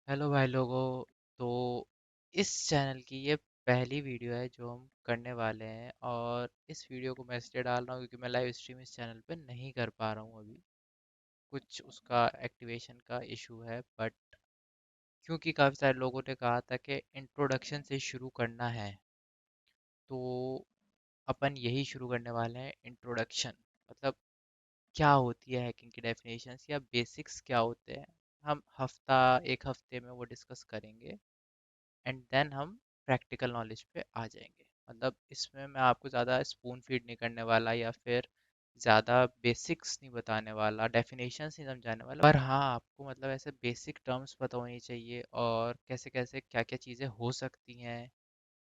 Hello भाई लोगों। तो इस चैनल की ये पहली वीडियो है जो हम करने वाले हैं, और इस वीडियो को मैं इसलिए डाल रहा हूँ क्योंकि मैं लाइव स्ट्रीम इस चैनल पे नहीं कर पा रहा हूँ अभी। कुछ उसका एक्टिवेशन का इशू है, बट क्योंकि काफ़ी सारे लोगों ने कहा था कि इंट्रोडक्शन से शुरू करना है, तो अपन यही शुरू करने वाले हैं। इंट्रोडक्शन मतलब क्या होती है हैकिंग की डेफिनेशंस या बेसिक्स क्या होते हैं, हम एक हफ्ते में वो डिस्कस करेंगे। एंड देन हम प्रैक्टिकल नॉलेज पे आ जाएंगे। मतलब इसमें मैं आपको ज़्यादा स्पून फीड नहीं करने वाला या फिर ज़्यादा बेसिक्स नहीं बताने वाला, डेफिनेशंस नहीं समझाने वाला, पर हाँ आपको मतलब ऐसे बेसिक टर्म्स पता होनी चाहिए और कैसे कैसे क्या क्या चीज़ें हो सकती हैं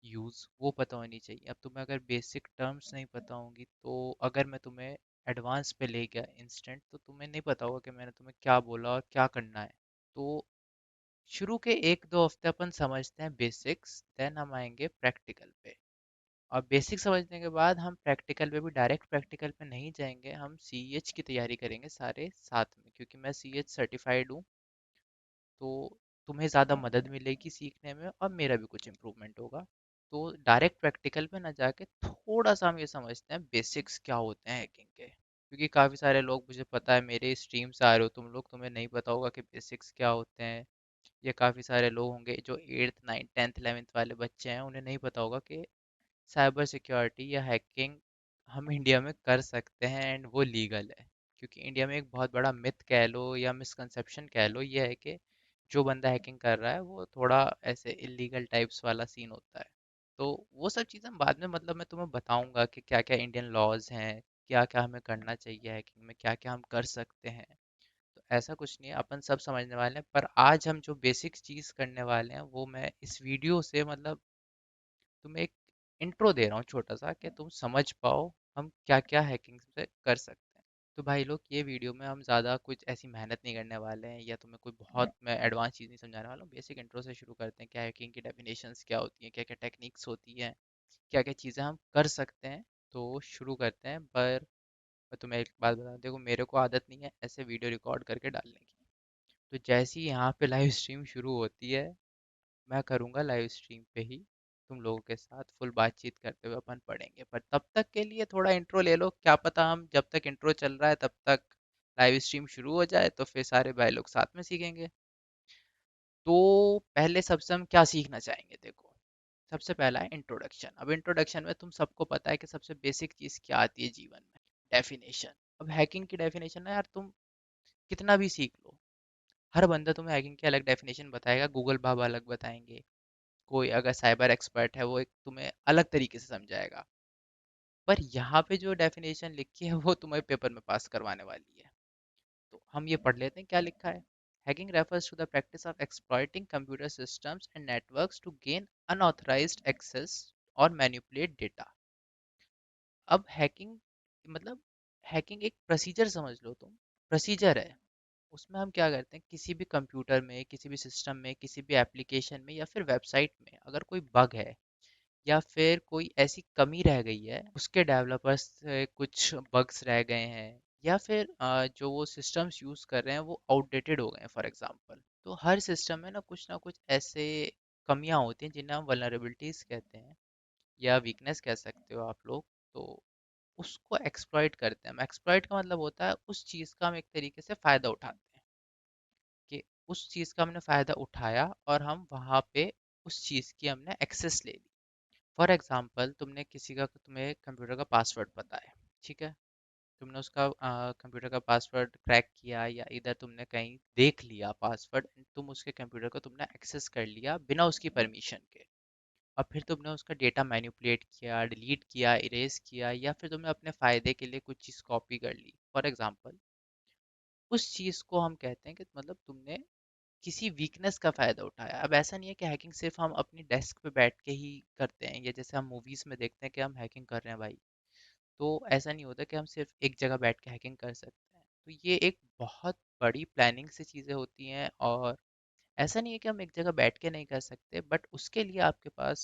यूज़, वो पता होनी चाहिए। अब तुम्हें अगर बेसिक टर्म्स नहीं पता होंगी तो अगर मैं तुम्हें एडवांस पे ले गया इंस्टेंट, तो तुम्हें नहीं पता होगा कि मैंने तुम्हें क्या बोला और क्या करना है। तो शुरू के 1-2 हफ्ते अपन समझते हैं बेसिक्स, देन हम आएंगे प्रैक्टिकल पे। और बेसिक समझने के बाद हम प्रैक्टिकल पे भी, डायरेक्ट प्रैक्टिकल पे नहीं जाएंगे, हम सी एच की तैयारी करेंगे सारे साथ में, क्योंकि मैं सी एच सर्टिफाइड हूँ। तो तुम्हें ज़्यादा मदद मिलेगी सीखने में और मेरा भी कुछ इम्प्रूवमेंट होगा। तो डायरेक्ट प्रैक्टिकल पे ना जाके थोड़ा सा हम ये समझते हैं बेसिक्स क्या होते हैं हैकिंग के, क्योंकि काफ़ी सारे लोग, मुझे पता है मेरे स्ट्रीम से आ रहे हो तुम लोग, तुम्हें नहीं पता होगा कि बेसिक्स क्या होते हैं। या काफ़ी सारे लोग होंगे जो 8th 9th 10th 11th वाले बच्चे हैं, उन्हें नहीं पता होगा कि साइबर सिक्योरिटी या हैकिंग हम इंडिया में कर सकते हैं एंड वो लीगल है। क्योंकि इंडिया में एक बहुत बड़ा मिथ कह लो या मिसकंसेप्शन कह लो, ये है कि जो बंदा हैकिंग कर रहा है वो थोड़ा ऐसे इलीगल टाइप्स वाला सीन होता है। तो वो सब चीज़ें बाद में, मतलब मैं तुम्हें बताऊंगा कि क्या क्या इंडियन लॉज हैं, क्या क्या हमें करना चाहिए हैकिंग में, क्या क्या हम कर सकते हैं। तो ऐसा कुछ नहीं है, अपन सब समझने वाले हैं, पर आज हम जो बेसिक चीज़ करने वाले हैं वो मैं इस वीडियो से, मतलब तुम्हें एक इंट्रो दे रहा हूँ छोटा सा, कि तुम समझ पाओ हम क्या क्या हैकिंग से कर सकते हैं। तो भाई लोग, ये वीडियो में हम ज़्यादा कुछ ऐसी मेहनत नहीं करने वाले हैं या तुम्हें कोई बहुत मैं एडवांस चीज़ नहीं समझाने वाला हूँ। बेसिक इंट्रो से शुरू करते हैं, क्या हैकिंग की डेफिनेशंस क्या होती हैं, क्या क्या टेक्निक्स होती हैं, क्या क्या चीज़ें हम कर सकते हैं। तो शुरू करते हैं। पर मैं तुम्हें एक बात बता दूं, देखो मेरे को आदत नहीं है ऐसे वीडियो रिकॉर्ड करके डालने की। तो जैसे ही यहाँ पे लाइव स्ट्रीम शुरू होती है, मैं करूँगा लाइव स्ट्रीम पे ही तुम लोगों के साथ फुल बातचीत करते हुए अपन पढ़ेंगे। पर तब तक के लिए थोड़ा इंट्रो ले लो, क्या पता हम जब तक इंट्रो चल रहा है तब तक लाइव स्ट्रीम शुरू हो जाए, तो फिर सारे भाई लोग साथ में सीखेंगे। तो पहले सबसे हम क्या सीखना चाहेंगे, देखो सबसे पहला है इंट्रोडक्शन। अब इंट्रोडक्शन में तुम सबको पता है कि सबसे बेसिक चीज़ क्या आती है जीवन में, डेफिनेशन। अब हैकिंग की डेफिनेशन ना यार, तुम कितना भी सीख लो, हर बंदा तुम्हें हैकिंग की अलग डेफिनेशन बताएगा, गूगल बाबा अलग बताएंगे, कोई अगर साइबर एक्सपर्ट है वो एक तुम्हें अलग तरीके से समझाएगा। पर यहाँ पे जो डेफिनेशन लिखी है वो तुम्हें पेपर में पास करवाने वाली है। तो हम ये पढ़ लेते हैं क्या लिखा है। Hacking refers to the practice of exploiting computer systems and networks to gain unauthorised access और मैनिपुलेट डेटा। अब हैकिंग मतलब, हैकिंग एक प्रोसीजर समझ लो तुम, प्रोसीजर है। उसमें हम क्या करते हैं, किसी भी कंप्यूटर में, किसी भी सिस्टम में, किसी भी एप्लीकेशन में या फिर वेबसाइट में अगर कोई बग है या फिर कोई ऐसी कमी रह गई है, उसके डेवलपर्स से कुछ बग्स रह गए हैं, या फिर जो वो सिस्टम्स यूज़ कर रहे हैं वो आउटडेटेड हो गए हैं फॉर एग्जांपल, तो हर सिस्टम में ना कुछ ऐसे कमियां होती हैं जिन्हें हम वल्नरेबिलिटीज़ कहते हैं या वीकनेस कह सकते हो आप लोग। तो उसको एक्सप्लॉइट करते हैं हम। एक्सप्लॉइट का मतलब होता है उस चीज़ का हम एक तरीके से फ़ायदा उठाते हैं, कि उस चीज़ का हमने फ़ायदा उठाया और हम वहाँ पे उस चीज़ की हमने एक्सेस ले ली। फॉर एग्जाम्पल, तुमने किसी का, तुम्हें कंप्यूटर का पासवर्ड पता है, ठीक है, तुमने उसका कंप्यूटर का पासवर्ड क्रैक किया या इधर तुमने कहीं देख लिया पासवर्ड, तुम उसके कंप्यूटर को तुमने एक्सेस कर लिया बिना उसकी परमिशन के, और फिर तुमने उसका डेटा मैनिपुलेट किया, डिलीट किया, इरेज किया, या फिर तुमने अपने फ़ायदे के लिए कुछ चीज़ कॉपी कर ली फॉर एग्जाम्पल, उस चीज़ को हम कहते हैं कि मतलब तुमने किसी वीकनेस का फ़ायदा उठाया। अब ऐसा नहीं है कि हैकिंग सिर्फ हम अपनी डेस्क पे बैठ के ही करते हैं, या जैसे हम मूवीज़ में देखते हैं कि हम हैकिंग कर रहे हैं भाई, तो ऐसा नहीं होता कि हम सिर्फ एक जगह बैठ के हैकिंग कर सकते हैं। तो ये एक बहुत बड़ी प्लानिंग से चीज़ें होती हैं, और ऐसा नहीं है कि हम एक जगह बैठ के नहीं कर सकते, बट उसके लिए आपके पास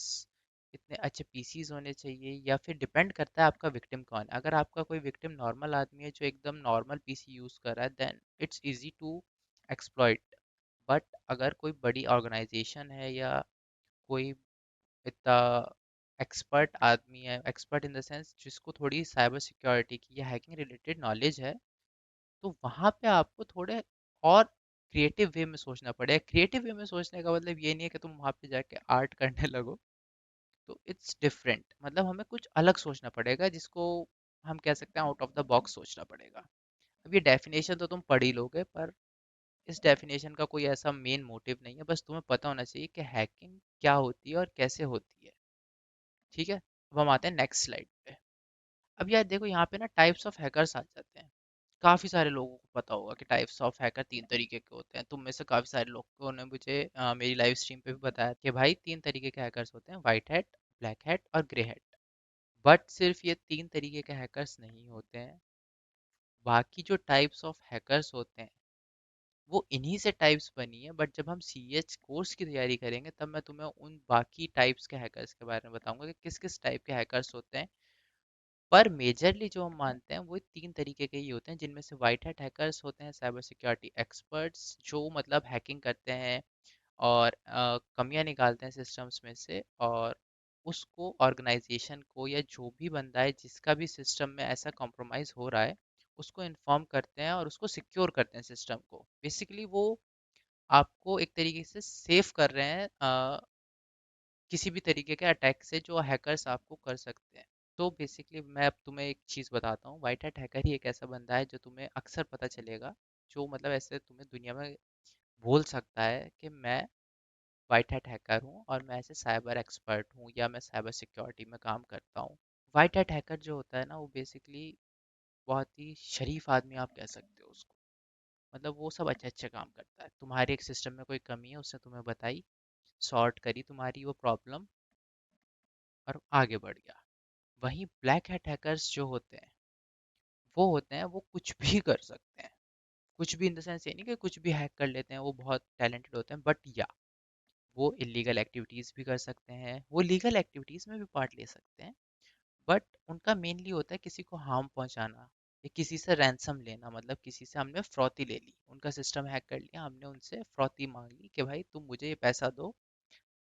इतने अच्छे पीसीज होने चाहिए, या फिर डिपेंड करता है आपका विक्टिम कौन है। अगर आपका कोई विक्टिम नॉर्मल आदमी है जो एकदम नॉर्मल पीसी यूज़ कर रहा है, then it's easy to exploit. But अगर कोई बड़ी ऑर्गेनाइजेशन है या कोई इतना एक्सपर्ट आदमी है, एक्सपर्ट इन द सेंस जिसको थोड़ी साइबर सिक्योरिटी की या हैकिंग रिलेटेड नॉलेज है, तो वहाँ पे आपको थोड़े और क्रिएटिव वे में सोचना पड़ेगा। क्रिएटिव वे में सोचने का मतलब ये नहीं है कि तुम वहाँ पे जाके आर्ट करने लगो, तो इट्स डिफरेंट। मतलब हमें कुछ अलग सोचना पड़ेगा जिसको हम कह सकते हैं आउट ऑफ द बॉक्स सोचना पड़ेगा। अब ये डेफिनेशन तो तुम पढ़ ही लोगे, पर इस डेफिनेशन का कोई ऐसा मेन मोटिव नहीं है, बस तुम्हें पता होना चाहिए कि हैकिंग क्या होती है और कैसे होती है। ठीक है, अब हम आते हैं नेक्स्ट स्लाइड पे। अब यार देखो, यहाँ पे ना टाइप्स ऑफ हैकर्स आ जाते हैं। काफ़ी सारे लोगों को पता होगा कि टाइप्स ऑफ हैकर 3 तरीके के होते हैं। तुम में से काफ़ी सारे लोगों ने मुझे मेरी लाइव स्ट्रीम पे भी बताया कि भाई 3 तरीके के हैकर्स होते हैं, वाइट हैट, ब्लैक हैट और ग्रे हैट। बट सिर्फ ये 3 तरीके के हैकर्स नहीं होते हैं। बाकी जो टाइप्स ऑफ हैकर्स होते हैं वो इन्हीं से टाइप्स बनी है। बट जब हम CH कोर्स की तैयारी करेंगे तब मैं तुम्हें उन बाकी टाइप्स के हैकर्स के बारे में बताऊंगा कि किस किस टाइप के हैकर्स होते हैं। पर मेजरली जो हम मानते हैं वो 3 तरीके के ही होते हैं, जिनमें से वाइट हैट हैकर्स होते हैं, साइबर सिक्योरिटी एक्सपर्ट्स जो मतलब हैकिंग करते हैं और कमियां निकालते हैं सिस्टम्स में से, और उसको ऑर्गेनाइजेशन को या जो भी बंदा है जिसका भी सिस्टम में ऐसा कॉम्प्रोमाइज़ हो रहा है उसको इन्फॉर्म करते हैं और उसको सिक्योर करते हैं सिस्टम को। बेसिकली वो आपको एक तरीके से सेफ कर रहे हैं किसी भी तरीके के अटैक से जो हैकर्स आपको कर सकते हैं। तो बेसिकली मैं अब तुम्हें एक चीज़ बताता हूँ। वाइट हैट हैकर ही एक ऐसा बंदा है जो तुम्हें अक्सर पता चलेगा, जो मतलब ऐसे तुम्हें दुनिया में बोल सकता है कि मैं वाइट हैट हैकर हूँ और मैं ऐसे साइबर एक्सपर्ट हूँ या मैं साइबर सिक्योरिटी में काम करता हूँ। वाइट हैट हैकर जो होता है ना, वो बेसिकली बहुत ही शरीफ आदमी आप कह सकते हो उसको। मतलब वो सब अच्छे अच्छे काम करता है। तुम्हारे एक सिस्टम में कोई कमी है, उसने तुम्हें बताई, सॉर्ट करी तुम्हारी वो प्रॉब्लम और आगे बढ़ गया। वहीं ब्लैक हैट हैकर्स जो होते हैं वो होते हैं, वो कुछ भी कर सकते हैं। कुछ भी इन द सेंस ये नहीं कि कुछ भी हैक कर लेते हैं, वो बहुत टैलेंटेड होते हैं, बट या वो इलीगल एक्टिविटीज़ भी कर सकते हैं, वो लीगल एक्टिविटीज़ में भी पार्ट ले सकते हैं। बट उनका मेनली होता है किसी को हार्म पहुंचाना या किसी से रैंसम लेना। मतलब किसी से हमने फ्रॉती ले ली, उनका सिस्टम हैक कर लिया, हमने उनसे फ्रॉती मांग ली कि भाई तुम मुझे ये पैसा दो,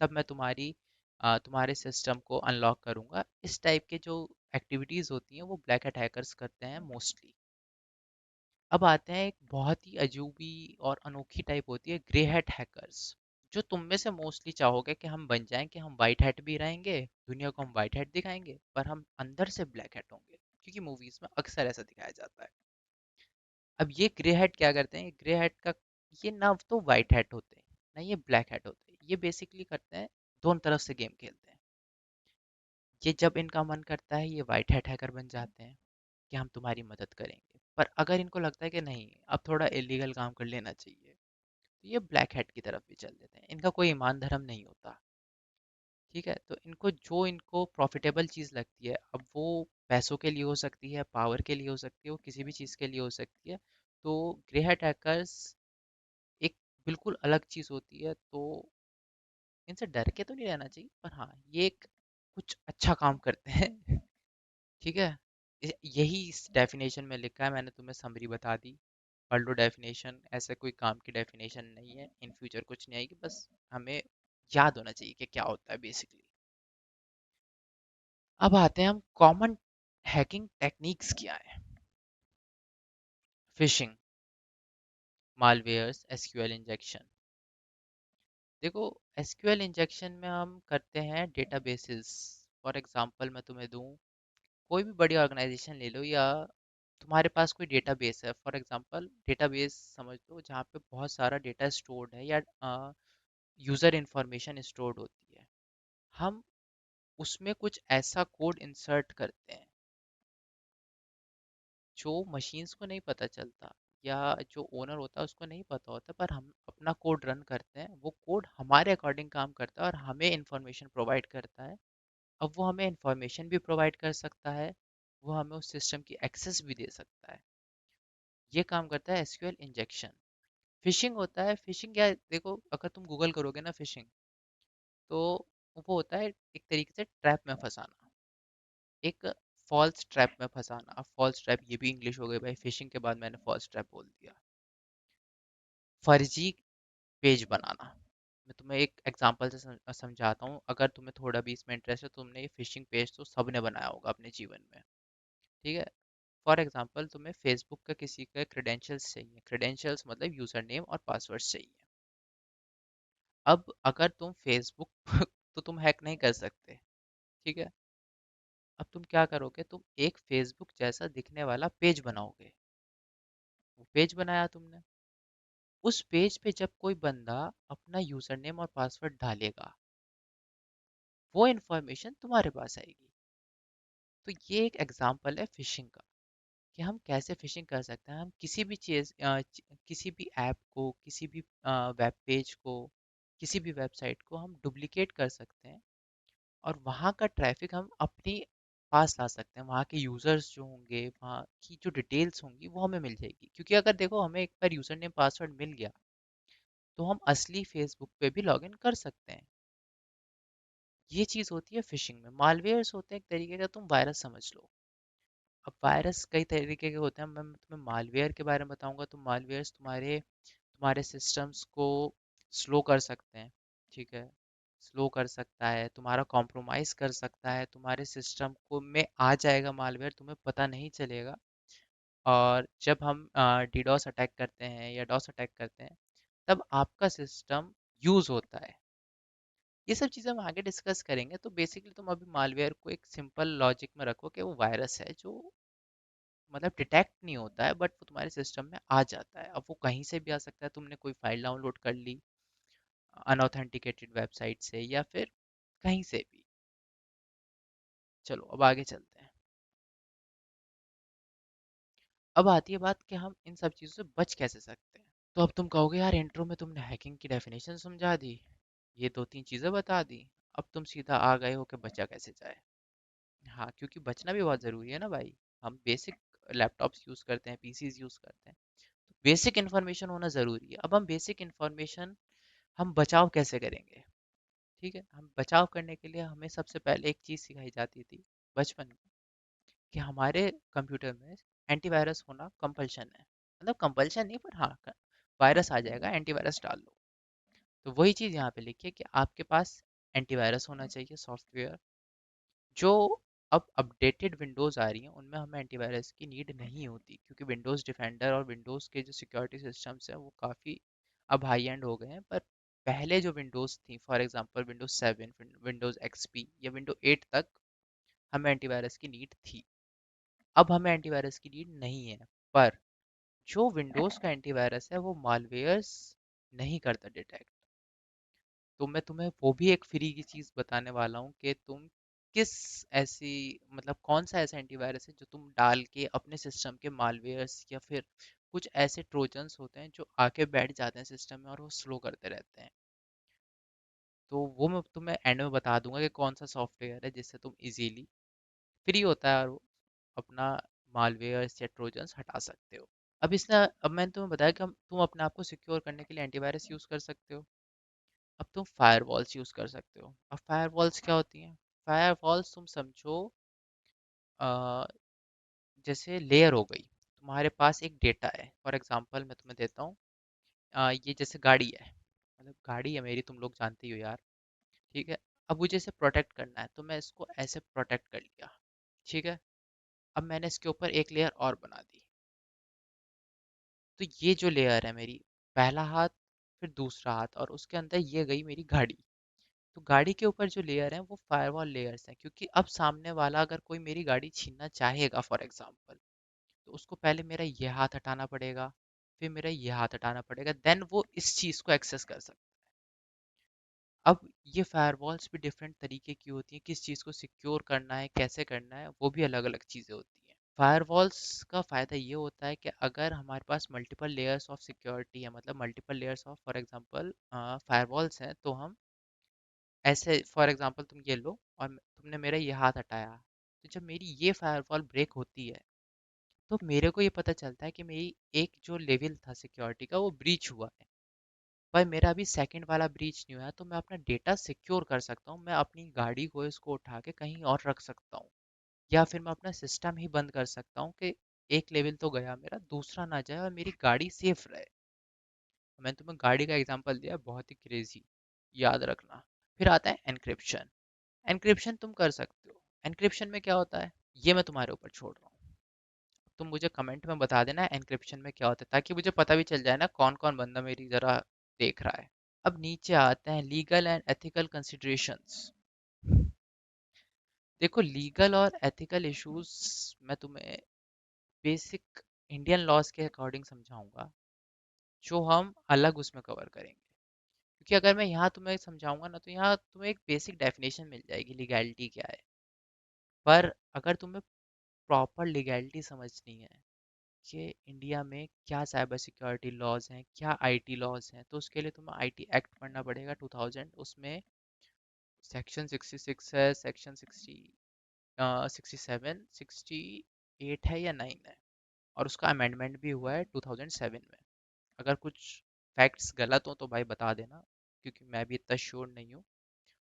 तब मैं तुम्हारे सिस्टम को अनलॉक करूंगा। इस टाइप के जो एक्टिविटीज़ होती हैं वो ब्लैक हैट हैकर्स करते हैं मोस्टली। अब आते हैं एक बहुत ही अजूबी और अनोखी टाइप होती है, ग्रे हैट हैकर्स, जो तुम में से मोस्टली चाहोगे कि हम बन जाएं, कि हम वाइट हैट भी रहेंगे, दुनिया को हम वाइट हैट दिखाएंगे पर हम अंदर से ब्लैक हैट होंगे, क्योंकि मूवीज में अक्सर ऐसा दिखाया जाता है। अब ये ग्रे हैट क्या करते हैं? ग्रे हैट का ये ना तो वाइट हैट होते हैं ना ये ब्लैक हैट होते हैं। ये बेसिकली करते हैं, दोनों तरफ से गेम खेलते हैं। ये जब इनका मन करता है ये वाइट हैट हैकर बन जाते हैं कि हम तुम्हारी मदद करेंगे, पर अगर इनको लगता है कि नहीं अब थोड़ा इलीगल काम कर लेना चाहिए, तो ये ब्लैक हैट की तरफ भी चल देते हैं। इनका कोई ईमान धर्म नहीं होता। ठीक है, तो इनको जो इनको प्रॉफिटेबल चीज़ लगती है, अब वो पैसों के लिए हो सकती है, पावर के लिए हो सकती है, वो किसी भी चीज़ के लिए हो सकती है। तो ग्रे हैट हैकर्स एक बिल्कुल अलग चीज़ होती है। तो इनसे डर के तो नहीं रहना चाहिए, पर हाँ ये एक कुछ अच्छा काम करते हैं। ठीक है, यही इस डेफिनेशन में लिखा है, मैंने तुम्हें समरी बता दी। पढ़ लो डेफिनेशन, ऐसे कोई काम की डेफिनेशन नहीं है, इन फ्यूचर कुछ नहीं आएगी, बस हमें याद होना चाहिए कि क्या होता है बेसिकली। अब आते हैं हम कॉमन हैकिंग टेक्निक्स क्या है। Fishing, malwares, SQL injection. देखो, एसक्यूएल इंजेक्शन में हम करते हैं डेटाबेसेस। फॉर एग्जांपल मैं तुम्हें दूं, कोई भी बड़ी ऑर्गेनाइजेशन ले लो, या तुम्हारे पास कोई डेटाबेस है, फॉर एग्जांपल डेटाबेस समझ लो जहाँ पे बहुत सारा डेटा स्टोर्ड है या यूज़र इंफॉर्मेशन स्टोर्ड होती है। हम उसमें कुछ ऐसा कोड इंसर्ट करते हैं जो मशीन्स को नहीं पता चलता, या जो ओनर होता है उसको नहीं पता होता, पर हम अपना कोड रन करते हैं, वो कोड हमारे अकॉर्डिंग काम करता है और हमें इंफॉर्मेशन प्रोवाइड करता है। अब वो हमें इंफॉर्मेशन भी प्रोवाइड कर सकता है, वो हमें उस सिस्टम की एक्सेस भी दे सकता है। ये काम करता है एसक्यूएल इंजेक्शन। फिशिंग होता है, फिशिंग क्या है? देखो, अगर तुम गूगल करोगे ना फिशिंग, तो वो होता है एक तरीके से ट्रैप में फंसाना, एक फॉल्स ट्रैप में फंसाना। अब फॉल्स ट्रैप ये भी इंग्लिश हो गई भाई, फिशिंग के बाद मैंने फॉल्स ट्रैप बोल दिया। फर्जी पेज बनाना। मैं तुम्हें एक एग्जांपल से समझाता हूँ, अगर तुम्हें थोड़ा भी इसमें इंटरेस्ट है, तुमने ये फिशिंग पेज तो सबने बनाया होगा अपने जीवन में। ठीक है। फॉर एग्जांपल तुम्हें फेसबुक का किसी का क्रेडेंशियल्स चाहिए, क्रेडेंशियल्स मतलब यूजर नेम और पासवर्ड चाहिए। अब अगर तुम फेसबुक तो तुम हैक नहीं कर सकते। ठीक है। अब तुम क्या करोगे, तुम एक फेसबुक जैसा दिखने वाला पेज बनाओगे। वो पेज बनाया तुमने, उस पेज पे जब कोई बंदा अपना यूजर नेम और पासवर्ड डालेगा, वो इन्फॉर्मेशन तुम्हारे पास आएगी। तो ये एक एग्जांपल है फिशिंग का, कि हम कैसे फिशिंग कर सकते हैं। हम किसी भी किसी भी ऐप को, किसी भी वेब पेज को, किसी भी वेबसाइट को हम डुप्लीकेट कर सकते हैं, और वहाँ का ट्रैफिक हम अपनी पास ला सकते हैं। वहाँ के यूजर्स जो होंगे, वहाँ की जो डिटेल्स होंगी, वो हमें मिल जाएगी। क्योंकि अगर देखो, हमें एक बार यूजर नेम पासवर्ड मिल गया, तो हम असली फेसबुक पे भी लॉगिन कर सकते हैं। ये चीज़ होती है फिशिंग में। मालवेयर्स होते हैं एक तरीके का, तुम वायरस समझ लो। अब वायरस कई तरीके के होते हैं, मैं तुम्हें मालवेयर के बारे में बताऊंगा। तो मालवेयर्स तुम्हारे तुम्हारे सिस्टम्स को स्लो कर सकते हैं। ठीक है। स्लो कर सकता है, तुम्हारा कॉम्प्रोमाइज कर सकता है, तुम्हारे सिस्टम को में आ जाएगा मालवेयर, तुम्हें पता नहीं चलेगा। और जब हम डीडोस अटैक करते हैं या डॉस अटैक करते हैं, तब आपका सिस्टम यूज होता है। ये सब चीज़ें हम आगे डिस्कस करेंगे। तो बेसिकली तुम अभी मालवेयर को एक सिंपल लॉजिक में रखो कि वो वायरस है जो मतलब डिटेक्ट नहीं होता है, बट वो तुम्हारे सिस्टम में आ जाता है। अब वो कहीं से भी आ सकता है, तुमने कोई फाइल डाउनलोड कर ली अनऑथेंटिकेटेड वेबसाइट से, या फिर कहीं से भी। चलो अब आगे चलते हैं। अब आती है बात कि हम इन सब चीज़ों से बच कैसे सकते हैं। तो अब तुम कहोगे, यार इंट्रो में तुमने हैकिंग की डेफिनेशन समझा दी, ये दो तीन चीज़ें बता दी, अब तुम सीधा आ गए हो कि बचा कैसे जाए। हाँ, क्योंकि बचना भी बहुत ज़रूरी है ना भाई। हम बेसिक लैपटॉप्स यूज़ करते हैं, पीसीज यूज़ करते हैं, बेसिक इन्फॉर्मेशन होना ज़रूरी है। अब हम बेसिक इन्फॉर्मेशन हम बचाव कैसे करेंगे। ठीक है। हम बचाव करने के लिए हमें सबसे पहले एक चीज़ सिखाई जाती थी बचपन में, कि हमारे कंप्यूटर में एंटीवायरस होना कंपल्शन है। मतलब कंपल्शन नहीं, पर हाँ, वायरस आ जाएगा, एंटीवायरस डाल लो। तो वही चीज़ यहाँ पे लिखी है कि आपके पास एंटीवायरस होना चाहिए, सॉफ्टवेयर जो अब अपडेटेड विंडोज़ आ रही हैं उनमें हमें एंटीवायरस की नीड नहीं होती, क्योंकि विंडोज़ डिफेंडर और विंडोज़ के जो सिक्योरिटी सिस्टम्स हैं वो काफ़ी अब हाई एंड हो गए हैं। पर पहले जो विंडोज़ थी, for example Windows 7, Windows XP या विंडो 8 तक, हमें एंटीवायरस की नीड थी। अब हमें एंटीवायरस की नीड नहीं है। पर जो विंडोज़ का एंटीवायरस है वो मालवेयर्स नहीं करता डिटेक्ट। तो मैं तुम्हें वो भी एक फ्री की चीज़ बताने वाला हूँ कि तुम किस ऐसी मतलब कौन सा ऐसा एंटीवायरस है जो तुम डाल के अपने सिस्टम के मालवेयर्स या फिर कुछ ऐसे ट्रोजन्स होते हैं जो आके बैठ जाते हैं सिस्टम में और वो स्लो करते रहते हैं। तो वो मैं तुम्हें एंड में बता दूंगा कि कौन सा सॉफ्टवेयर है जिससे तुम इजीली, फ्री होता है और वो अपना मालवेयर्स या ट्रोजन्स हटा सकते हो। अब मैंने तुम्हें बताया कि हम तुम अपने आप को सिक्योर करने के लिए एंटीवायरस यूज़ कर सकते हो। अब तुम फायरवॉल्स यूज कर सकते हो। अब फायरवॉल्स क्या होती हैं? फायरवॉल्स तुम समझो अ, जैसे लेयर हो गई। तुम्हारे पास एक डेटा है, फॉर एग्जांपल मैं तुम्हें देता हूँ। ये जैसे गाड़ी है, मतलब गाड़ी है मेरी, तुम लोग जानते ही हो यार। ठीक है। अब मुझे इसे प्रोटेक्ट करना है, तो मैं इसको ऐसे प्रोटेक्ट कर लिया। ठीक है। अब मैंने इसके ऊपर एक लेयर और बना दी। तो ये जो लेयर है मेरी, पहला हाथ, फिर दूसरा हाथ, और उसके अंदर ये गई मेरी गाड़ी। तो गाड़ी के ऊपर जो लेयर है वो फायरवॉल लेयर्स हैं, क्योंकि अब सामने वाला अगर कोई मेरी गाड़ी छीनना चाहेगा फॉर एग्जांपल, तो उसको पहले मेरा ये हाथ हटाना पड़ेगा, फिर मेरा ये हाथ हटाना पड़ेगा, देन वो इस चीज़ को एक्सेस कर सकता है। अब ये फायरवॉल्स भी डिफरेंट तरीके की होती हैं, किस चीज़ को सिक्योर करना है, कैसे करना है, वो भी अलग अलग चीज़ें होती हैं। फायरवॉल्स का फ़ायदा ये होता है कि अगर हमारे पास मल्टीपल लेयर्स ऑफ सिक्योरिटी है, मतलब multiple layers of for example firewalls हैं, तो हम ऐसे फॉर एग्जांपल तुम ये लो और तुमने मेरा ये हाथ हटाया, तो जब मेरी ये फायरवॉल ब्रेक होती है, तो मेरे को ये पता चलता है कि मेरी एक जो लेवल था सिक्योरिटी का वो ब्रीच हुआ है। पर मेरा अभी सेकंड वाला ब्रीच नहीं हुआ है, तो मैं अपना डेटा सिक्योर कर सकता हूँ। मैं अपनी गाड़ी को इसको उठा के कहीं और रख सकता हूँ, या फिर मैं अपना सिस्टम ही बंद कर सकता हूँ कि एक लेवल तो गया मेरा, दूसरा ना जाए और मेरी गाड़ी सेफ रहे। मैंने तुम्हें गाड़ी का एग्जांपल दिया, बहुत ही क्रेजी, याद रखना। फिर आता है एनक्रिप्शन। एनक्रिप्शन तुम कर सकते हो। एनक्रिप्शन में क्या होता है, ये मैं तुम्हारे ऊपर छोड़ रहा हूँ। तुम मुझे कमेंट में बता देना एनक्रिप्शन में क्या होता है, ताकि मुझे पता भी चल जाए ना कौन कौन बंदा मेरी जरा देख रहा है। अब नीचे आते हैं लीगल एंड एथिकल कंसिडरेशंस। देखो, लीगल और एथिकल इश्यूज मैं तुम्हें बेसिक इंडियन लॉज के अकॉर्डिंग समझाऊंगा, जो हम अलग उसमें कवर करेंगे। क्योंकि अगर मैं यहाँ तुम्हें समझाऊंगा ना, तो यहाँ तुम्हें एक बेसिक डेफिनेशन मिल जाएगी लीगैलिटी क्या है। पर अगर तुम्हें प्रॉपर लीगैलिटी समझनी है कि इंडिया में क्या साइबर सिक्योरिटी लॉज हैं, क्या आईटी लॉज हैं, तो उसके लिए तुम्हें आईटी एक्ट पढ़ना पड़ेगा 2000। उसमें सेक्शन 66 है, सेक्शन 67, 68 है या 9 है, और उसका अमेंडमेंट भी हुआ है 2007 में। अगर कुछ फैक्ट्स गलत हो तो भाई बता देना, क्योंकि मैं भी इतना श्योर नहीं हूँ।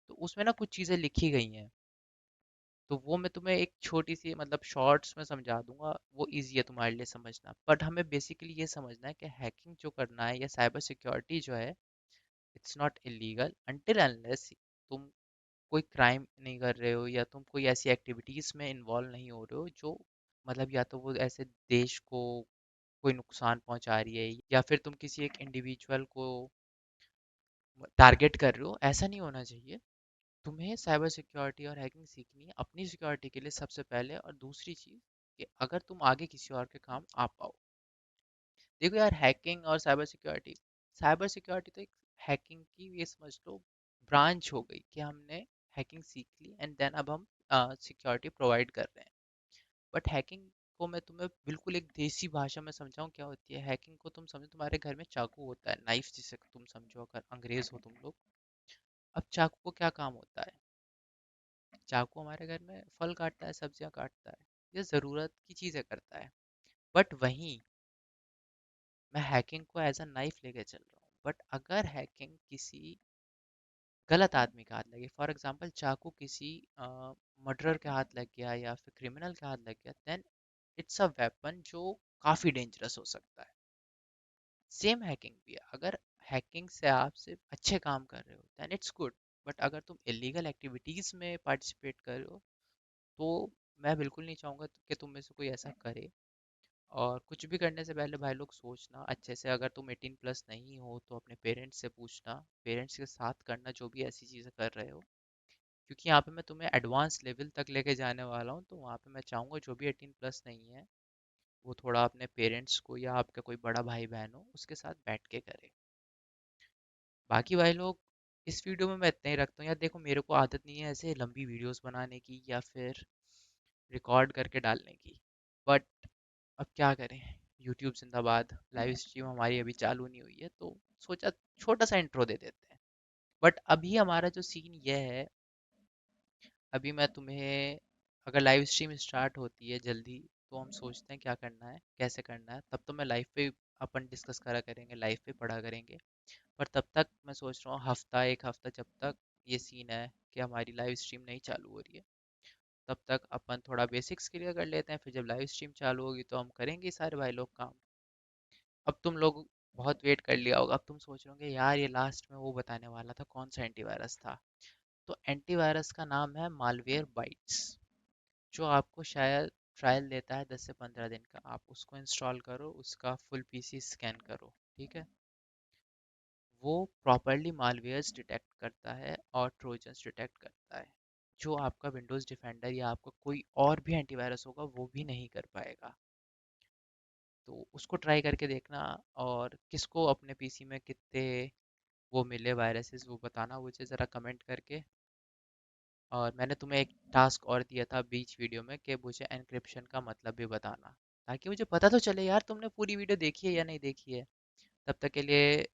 तो उसमें ना कुछ चीज़ें लिखी गई हैं, तो वो मैं तुम्हें एक छोटी सी मतलब शॉर्ट्स में समझा दूंगा, वो इजी है तुम्हारे लिए समझना। बट हमें बेसिकली ये समझना है कि हैकिंग जो करना है या साइबर सिक्योरिटी जो है, it's not illegal until unless तुम कोई क्राइम नहीं कर रहे हो, या तुम कोई ऐसी एक्टिविटीज़ में इन्वॉल्व नहीं हो रहे हो जो मतलब या तो वो ऐसे देश को कोई नुकसान पहुंचा रही है, या फिर तुम किसी एक इंडिविजुअल को टारगेट कर रहे हो, ऐसा नहीं होना चाहिए। तुम्हें साइबर सिक्योरिटी और हैकिंग सीखनी है अपनी सिक्योरिटी के लिए सबसे पहले, और दूसरी चीज़ कि अगर तुम आगे किसी और के काम आ पाओ। देखो यार, हैकिंग और साइबर सिक्योरिटी तो एक हैकिंग की ये समझ लो ब्रांच हो गई, कि हमने हैकिंग सीख ली एंड देन अब हम सिक्योरिटी प्रोवाइड कर रहे हैं। बट हैकिंग को मैं तुम्हें बिल्कुल एक देसी भाषा में समझाऊं क्या होती है हैकिंग, को तुम समझो तुम्हारे घर में चाकू होता है, नाइफ जिसे तुम समझो, अगर अंग्रेज हो तुम लोग। अब चाकू को क्या काम होता है, चाकू हमारे घर में फल काटता है, सब्जियां काटता है, ये ज़रूरत की चीज़ें करता है। बट वहीं मैं हैकिंग को एज अ नाइफ लेके चल रहा हूँ। बट अगर हैकिंग किसी गलत आदमी के हाथ लगे, फॉर एग्जांपल चाकू किसी मर्डरर के हाथ लग गया या फिर क्रिमिनल के हाथ लग गया, देन इट्स अ वेपन जो काफ़ी डेंजरस हो सकता है। सेम हैकिंग भी है, अगर हैकिंग से आप सिर्फ अच्छे काम कर रहे हो देन इट्स गुड। बट अगर तुम इलीगल एक्टिविटीज़ में पार्टिसिपेट कर रहे हो, तो मैं बिल्कुल नहीं चाहूँगा कि तुम में से कोई ऐसा करे। और कुछ भी करने से पहले भाई लोग सोचना अच्छे से, अगर तुम 18+ नहीं हो तो अपने पेरेंट्स से पूछना, पेरेंट्स के साथ करना जो भी ऐसी चीज़ें कर रहे हो। क्योंकि यहाँ पे मैं तुम्हें एडवांस लेवल तक लेके जाने वाला हूँ, तो वहाँ पे मैं चाहूँगा जो भी 18+ नहीं है, वो थोड़ा अपने पेरेंट्स को या आपका कोई बड़ा भाई बहन हो उसके साथ बैठ के करे। बाकी भाई लोग, इस वीडियो में मैं इतना ही रखता हूँ यार। देखो, मेरे को आदत नहीं है ऐसे लंबी वीडियोस बनाने की या फिर रिकॉर्ड करके डालने की। बट अब क्या करें, यूट्यूब जिंदाबाद, लाइव स्ट्रीम हमारी अभी चालू नहीं हुई है, तो सोचा छोटा सा इंट्रो दे देते हैं। बट अभी हमारा जो सीन ये है, अभी मैं तुम्हें, अगर लाइव स्ट्रीम स्टार्ट होती है जल्दी, तो हम सोचते हैं क्या करना है, कैसे करना है, तब तो मैं लाइव पे अपन डिस्कस करा करेंगे, लाइव पे पढ़ा करेंगे। पर तब तक मैं सोच रहा हूँ हफ्ता एक हफ्ता जब तक ये सीन है कि हमारी लाइव स्ट्रीम नहीं चालू हो रही है, तब तक अपन थोड़ा बेसिक्स क्लियर कर लेते हैं। फिर जब लाइव स्ट्रीम चालू होगी तो हम करेंगे सारे भाई लोग काम। अब तुम लोग बहुत वेट कर लिया होगा, अब तुम सोच रहे होंगे यार ये लास्ट में वो बताने वाला था, कौन सा एंटीवायरस था। तो एंटीवायरस का नाम है मालवेयर बाइट्स, जो आपको शायद ट्रायल देता है 10 से 15 दिन का। आप उसको इंस्टॉल करो, उसका फुल पीसी स्कैन करो, ठीक है। वो प्रॉपरली मालवेयर्स डिटेक्ट करता है और ट्रोजन्स डिटेक्ट करता है, जो आपका विंडोज़ डिफेंडर या आपका कोई और भी एंटीवायरस होगा वो भी नहीं कर पाएगा। तो उसको ट्राई करके देखना, और किसको अपने पीसी में कितने वो मिले वायरसेस वो बताना मुझे ज़रा कमेंट करके। और मैंने तुम्हें एक टास्क और दिया था बीच वीडियो में कि मुझे एनक्रिप्शन का मतलब भी बताना, ताकि मुझे पता तो चले यार तुमने पूरी वीडियो देखी है या नहीं देखी है। तब तक के लिए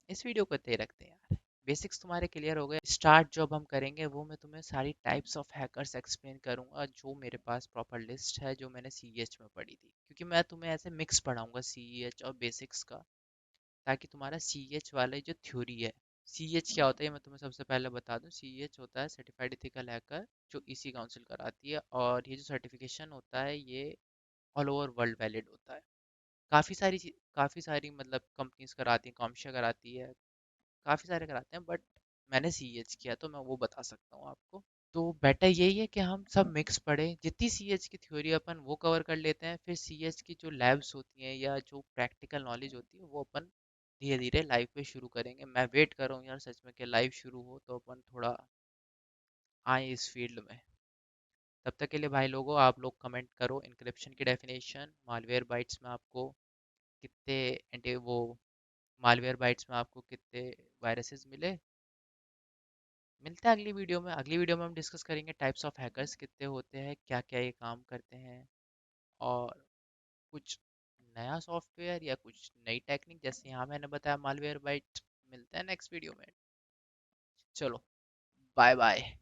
इस वीडियो को इतना ही रखते हैं यार। बेसिक्स तुम्हारे क्लियर हो गए। स्टार्ट जब हम करेंगे वो मैं तुम्हें सारी टाइप्स ऑफ हैकर्स एक्सप्लेन करूंगा, जो मेरे पास प्रॉपर लिस्ट है, जो मैंने सीईएच में पढ़ी थी। क्योंकि मैं तुम्हें ऐसे मिक्स पढ़ाऊंगा सीईएच और बेसिक्स का, ताकि तुम्हारा सीईएच वाला जो थ्योरी है, सीईएच क्या होता है ये मैं तुम्हें सबसे पहले बता दूं। सीईएच होता है सर्टिफाइड इथिकल हैकर, जो इसी काउंसिल कराती है, और ये जो सर्टिफिकेशन होता है ये ऑल ओवर वर्ल्ड वैलिड होता है। काफ़ी सारी मतलब कंपनीज कराती हैं, कॉम्शा कराती है, काफ़ी सारे कराते हैं, बट मैंने सीएच किया तो मैं वो बता सकता हूँ आपको। तो बेटर यही है कि हम सब मिक्स पढ़ें, जितनी सीएच की थ्योरी अपन वो कवर कर लेते हैं, फिर सीएच की जो लैब्स होती हैं या जो प्रैक्टिकल नॉलेज होती है वो अपन धीरे धीरे लाइव पे शुरू करेंगे। मैं वेट कर रहा हूँ यार सच में कि लाइव शुरू हो तो अपन थोड़ा आए इस फील्ड में। तब तक के लिए भाई लोगों, आप लोग कमेंट करो इंक्रिप्शन की डेफिनेशन, मालवेयर बाइट्स में आपको कितने एंटी वो मालवेयर बाइट्स में आपको कितने वायरसेस मिले। मिलते हैं अगली वीडियो में। अगली वीडियो में हम डिस्कस करेंगे टाइप्स ऑफ हैकर्स कितने होते हैं, क्या क्या ये काम करते हैं, और कुछ नया सॉफ्टवेयर या कुछ नई टेक्निक जैसे यहाँ मैंने बताया मालवेयर बाइट। मिलते हैं नेक्स्ट वीडियो में। चलो, बाय बाय।